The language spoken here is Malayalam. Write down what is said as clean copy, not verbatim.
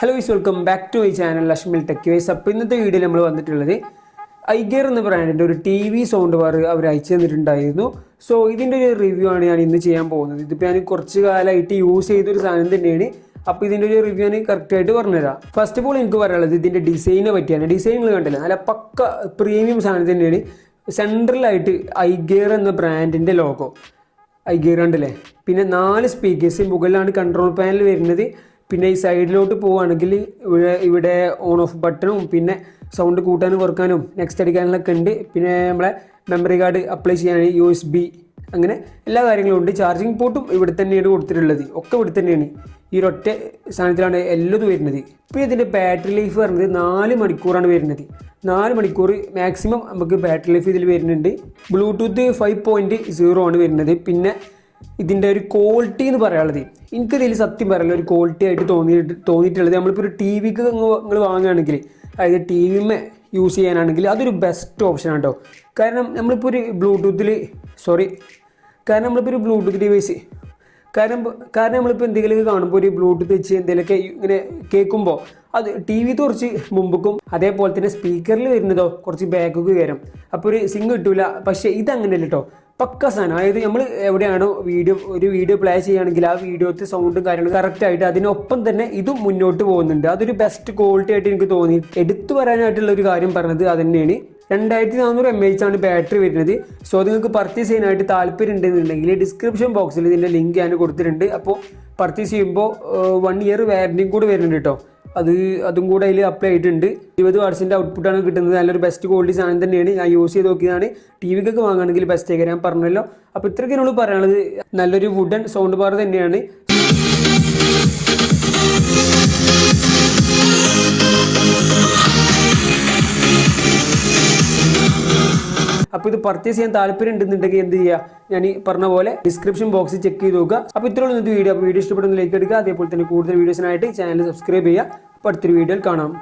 Hello is welcome back to my channel Lakshmi tech wise. അപ്പോൾ ഇന്നത്തെ വീഡിയോയിൽ നമ്മൾ വന്നിട്ടുള്ളത് ഐഗിയർ എന്ന ബ്രാൻഡിൻ്റെ ഒരു ടി വി സൗണ്ട് ബാർ അവർ അയച്ചു തന്നിട്ടുണ്ടായിരുന്നു. സോ ഇതിൻ്റെ ഒരു റിവ്യൂ ആണ് ഞാൻ ഇന്ന് ചെയ്യാൻ പോകുന്നത്. ഇതിപ്പോൾ ഞാൻ കുറച്ച് കാലമായിട്ട് യൂസ് ചെയ്തൊരു സാധനം തന്നെയാണ്. അപ്പോൾ ഇതിൻ്റെ ഒരു റിവ്യൂ ഞാൻ കറക്റ്റായിട്ട് പറഞ്ഞുതരാം. ഫസ്റ്റ് ഓഫ് ഓൾ എനിക്ക് പറയാനുള്ളത് ഇതിൻ്റെ ഡിസൈനെ പറ്റിയാണ്. ഡിസൈൻ നിങ്ങൾ കണ്ടില്ല, നല്ല പക്ക പ്രീമിയം സാധനം തന്നെയാണ്. സെൻട്രലായിട്ട് ഐഗിയർ എന്ന ബ്രാൻഡിൻ്റെ ലോഗോ ഐഗിയർ ഉണ്ടല്ലേ. പിന്നെ 4 സ്പീക്കേഴ്സ് മുകളിലാണ് കൺട്രോൾ പാനൽ വരുന്നത്. പിന്നെ ഈ സൈഡിലോട്ട് പോവുകയാണെങ്കിൽ ഇവിടെ ഓൺ ഓഫ് ബട്ടണും പിന്നെ സൗണ്ട് കൂട്ടാനും കുറക്കാനും നെക്സ്റ്റ് അടിക്കാനൊക്കെ ഉണ്ട്. പിന്നെ നമ്മളെ മെമ്മറി കാർഡ് അപ്ലൈ ചെയ്യാൻ USB അങ്ങനെ എല്ലാ കാര്യങ്ങളും ഉണ്ട്. ചാർജിങ് പോർട്ടും ഇവിടെ തന്നെയാണ് കൊടുത്തിട്ടുള്ളത്. ഒക്കെ ഇവിടെ തന്നെയാണ്. ഈ ഒരൊറ്റ സാധനത്തിലാണ് എല്ലതും വരുന്നത്. ഇപ്പോൾ ഇതിൻ്റെ ബാറ്ററി ലൈഫ് പറഞ്ഞത് 4 മണിക്കൂറാണ് വരുന്നത്. 4 മണിക്കൂർ മാക്സിമം നമുക്ക് ബാറ്ററി ലൈഫ് ഇതിൽ വരുന്നുണ്ട്. ബ്ലൂടൂത്ത് 5.0 ആണ് വരുന്നത്. പിന്നെ ഇതിൻ്റെ ഒരു ക്വാളിറ്റി എന്ന് പറയാനുള്ളത്, എനിക്കിതിൽ സത്യം പറയാനുള്ള ഒരു ക്വാളിറ്റി ആയിട്ട് തോന്നിയിട്ടുള്ളത്, നമ്മളിപ്പോൾ ഒരു ടി വിക്ക് നിങ്ങൾ വാങ്ങുകയാണെങ്കിൽ, അതായത് ടി വിമേ യൂസ് ചെയ്യാനാണെങ്കിൽ അതൊരു ബെസ്റ്റ് ഓപ്ഷനാണ് കേട്ടോ. കാരണം നമ്മളിപ്പോൾ ഒരു ബ്ലൂടൂത്ത് ഡിവൈസ് കാരണം നമ്മളിപ്പോൾ എന്തെങ്കിലും കാണുമ്പോൾ ഒരു ബ്ലൂടൂത്ത് വെച്ച് എന്തെങ്കിലുമൊക്കെ ഇങ്ങനെ കേൾക്കുമ്പോൾ അത് ടി വി കുറച്ച് മുമ്പുക്കും അതേപോലെ തന്നെ സ്പീക്കറിൽ വരുന്നതോ കുറച്ച് ബാക്കൊക്കെ കയറും. അപ്പോൾ ഒരു സിങ് കിട്ടൂല. പക്ഷേ ഇതങ്ങനെയല്ല കേട്ടോ, പക്ക സാധനം. അതായത് നമ്മൾ എവിടെയാണോ ഒരു വീഡിയോ പ്ലേ ചെയ്യുകയാണെങ്കിൽ ആ വീഡിയോത്തെ സൗണ്ടും കാര്യങ്ങളും കറക്റ്റായിട്ട് അതിനൊപ്പം തന്നെ ഇതും മുന്നോട്ട് പോകുന്നുണ്ട്. അതൊരു ബെസ്റ്റ് ക്വാളിറ്റി ആയിട്ട് എനിക്ക് തോന്നി. എടുത്തു പറയാനായിട്ടുള്ള ഒരു കാര്യം പറഞ്ഞത് അത് തന്നെയാണ്. 2400 mAh ആണ് ബാറ്ററി വരുന്നത്. സോ നിങ്ങൾക്ക് പർച്ചേസ് ചെയ്യാനായിട്ട് താല്പര്യം ഉണ്ടെന്നുണ്ടെങ്കിൽ ഡിസ്ക്രിപ്ഷൻ ബോക്സിൽ ഇതിൻ്റെ ലിങ്ക് ഞാൻ കൊടുത്തിട്ടുണ്ട്. അപ്പോൾ പർച്ചേസ് ചെയ്യുമ്പോൾ 1 ഇയർ വാറൻറ്റിയും കൂടെ വരുന്നുണ്ട് കേട്ടോ. അതും കൂടെ അതിൽ അപ്ലൈ ആയിട്ടുണ്ട്. 20 വാട്ട്സിൻ്റെ ഔട്ട്പുട്ടാണ് കിട്ടുന്നത്. നല്ലൊരു ബെസ്റ്റ് ക്വാളിറ്റി സാധനം തന്നെയാണ്. ഞാൻ യൂസ് ചെയ്ത് നോക്കിയതാണ്. ടി വിക്കൊക്കെ വാങ്ങുകയാണെങ്കിൽ ബെസ്റ്റ് ആയി ഞാൻ പറഞ്ഞല്ലോ. അപ്പോൾ ഇത്രയ്ക്കിനുള്ളൂ പറയാനുള്ളത്. നല്ലൊരു വുഡൻ സൗണ്ട് ബാർ തന്നെയാണ്. അപ്പോൾ ഇത് പർച്ചേസ് ചെയ്യാൻ താല്പര്യം ഉണ്ടെന്നുണ്ടെങ്കിൽ എന്ത് ചെയ്യുക, ഞാൻ ഈ പറഞ്ഞ പോലെ ഡിസ്ക്രിപ്ഷൻ ബോക്സിൽ ചെക്ക് ചെയ്ത് നോക്കുക. അപ്പോൾ ഇത്രയുള്ള വീഡിയോ ഇഷ്ടപ്പെടുന്ന ലൈക്ക് എടുക്കുക. അതേപോലെ തന്നെ കൂടുതൽ വീഡിയോസിനായിട്ട് ചാനൽ സബ്സ്ക്രൈബ് ചെയ്യുക. അപ്പോൾ അടുത്തൊരു വീഡിയോയിൽ കാണാം.